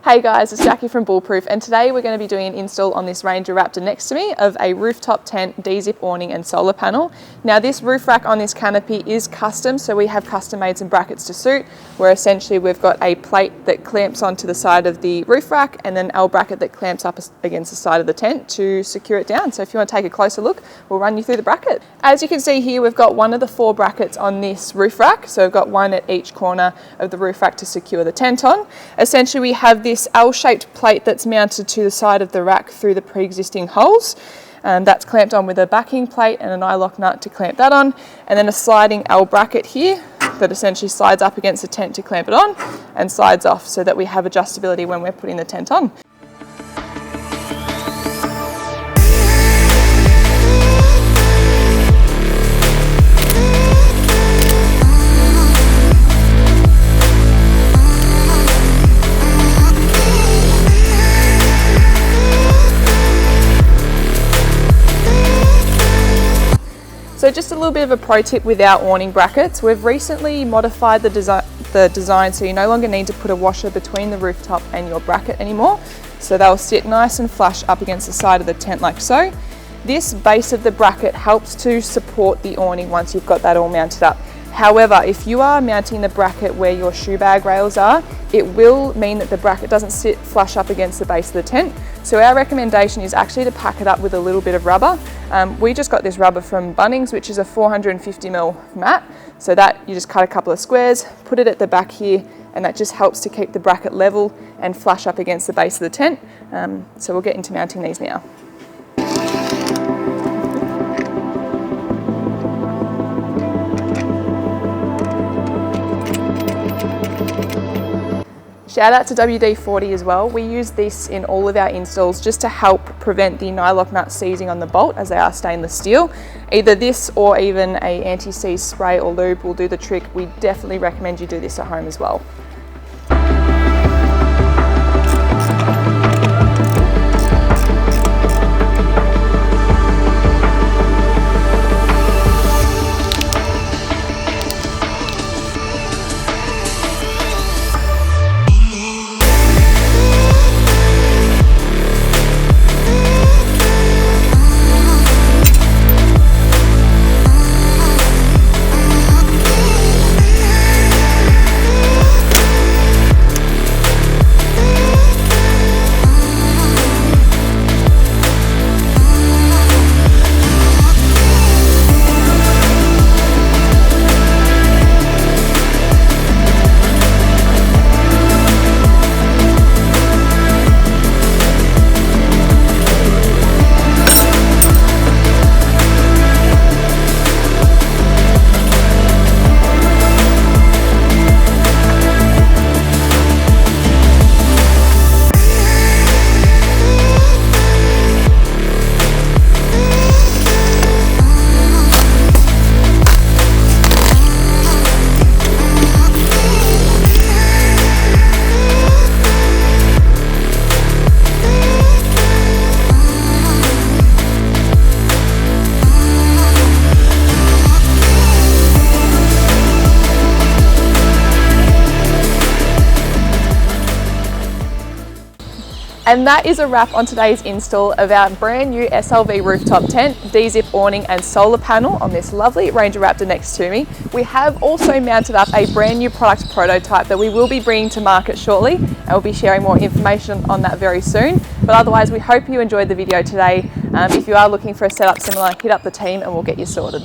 Hey guys, it's Jackie from Bullproof, and today we're going to be doing an install on this Ranger Raptor next to me of a rooftop tent, D-Zip awning and solar panel. Now this roof rack on this canopy is custom, so we have custom made some brackets to suit, where essentially we've got a plate that clamps onto the side of the roof rack and then our bracket that clamps up against the side of the tent to secure it down. So if you want to take a closer look, we'll run you through the bracket. As you can see here, we've got one of the 4 brackets on this roof rack, so we've got one at each corner of the roof rack to secure the tent on. Essentially we have this L-shaped plate that's mounted to the side of the rack through the pre-existing holes. That's clamped on with a backing plate and an eye-lock nut to clamp that on, and then a sliding L bracket here that essentially slides up against the tent to clamp it on and slides off so that we have adjustability when we're putting the tent on. So just a little bit of a pro tip with our awning brackets. We've recently modified the design so you no longer need to put a washer between the rooftop and your bracket anymore. So they'll sit nice and flush up against the side of the tent like so. This base of the bracket helps to support the awning once you've got that all mounted up. However, if you are mounting the bracket where your shoe bag rails are, it will mean that the bracket doesn't sit flush up against the base of the tent. So our recommendation is actually to pack it up with a little bit of rubber. We just got this rubber from Bunnings, which is a 450mm mat. So that you just cut a couple of squares, put it at the back here, and that just helps to keep the bracket level and flush up against the base of the tent. So we'll get into mounting these now. Shout out to WD-40 as well. We use this in all of our installs just to help prevent the nylock nut seizing on the bolt as they are stainless steel. Either this or even a anti-seize spray or lube will do the trick. We definitely recommend you do this at home as well. And that is a wrap on today's install of our brand new SLV rooftop tent, D-Zip awning and solar panel on this lovely Ranger Raptor next to me. We have also mounted up a brand new product prototype that we will be bringing to market shortly, and we'll be sharing more information on that very soon. But otherwise, we hope you enjoyed the video today. If you are looking for a setup similar, hit up the team and we'll get you sorted.